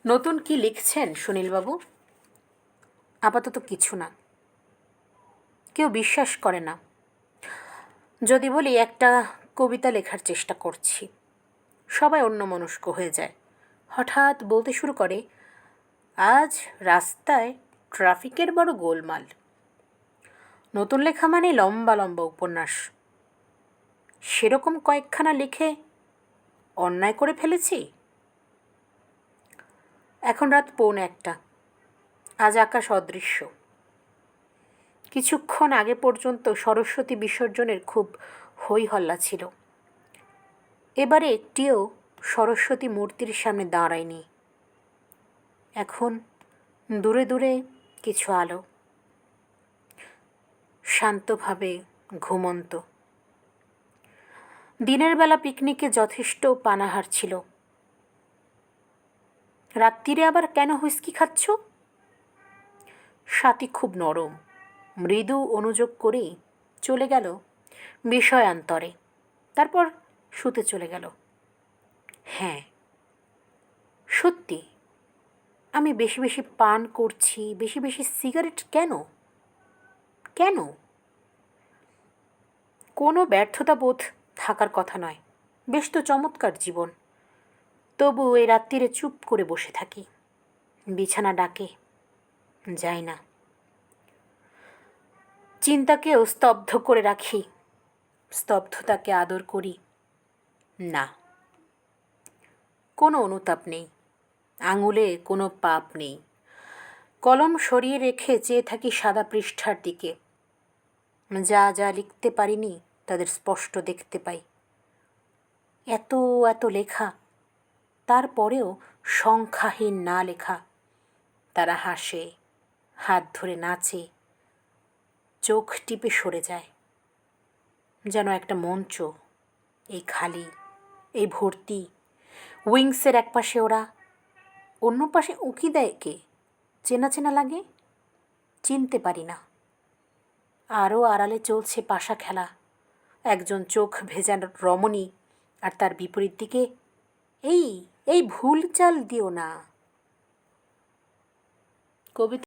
নতুন কি লিখছেন সুনীলবাবু? আপাতত কিছু না, কেউ বিশ্বাস করে না। যদি বলি একটা কবিতা লেখার চেষ্টা করছি, সবাই অন্যমনস্ক হয়ে যায়। হঠাৎ বলতে শুরু করে, আজ রাস্তায় ট্রাফিকের বড় গোলমাল। নতুন লেখা মানে লম্বা লম্বা উপন্যাস। সেরকম কয়েকখানা লিখে অন্যায় করে ফেলেছি। এখন রাত 1:45। আজ আকাশ অদৃশ্য। কিছুক্ষণ আগে পর্যন্ত সরস্বতী বিসর্জনের খুব হই হল্লা ছিল। এবারে একটিও সরস্বতী মূর্তির সামনে দাঁড়ায়নি। এখন দূরে দূরে কিছু আলো, শান্তভাবে ঘুমন্ত। দিনের বেলা পিকনিকে যথেষ্ট পানাহার ছিল। রাত্রিরে আবার কেন হুইস্কি খাচ্ছ? স্বাতী খুব নরম, মৃদু অনুযোগ করেই চলে গেল বিষয়ান্তরে। তারপর শুতে চলে গেল। হ্যাঁ, সত্যি আমি বেশি বেশি পান করছি, বেশি বেশি সিগারেট কেন কেন? কোনো ব্যর্থতা বোধ থাকার কথা নয়। বেশ তো চমৎকার জীবন। তবু এই রাত্রিরে চুপ করে বসে থাকি। বিছানা ডাকে, যাই না। চিন্তাকেও স্তব্ধ করে রাখি, স্তব্ধতাকে আদর করি না। কোনো অনুতাপ নেই, আঙুলে কোনো পাপ নেই। কলম সরিয়ে রেখে চেয়ে থাকি সাদা পৃষ্ঠার দিকে। যা যা লিখতে পারিনি তাদের স্পষ্ট দেখতে পাই। এত এত লেখা, তারপরেও সংখ্যাহীন না লেখা। তারা হাসে, হাত ধরে নাচে, চোখ টিপে সরে যায়। যেন একটা মঞ্চ, এই খালি, এই ভর্তি। উইংসের এক পাশে ওরা, অন্য পাশে উঁকি দেয় কে? চেনা চেনা লাগে, চিনতে পারি না। আরও আড়ালে চলছে পাশা খেলা। একজন চোখ ভেজানো রমণী, আর তার বিপরীত দিকে, এই এই ভুল চাল দিও না। কবিতা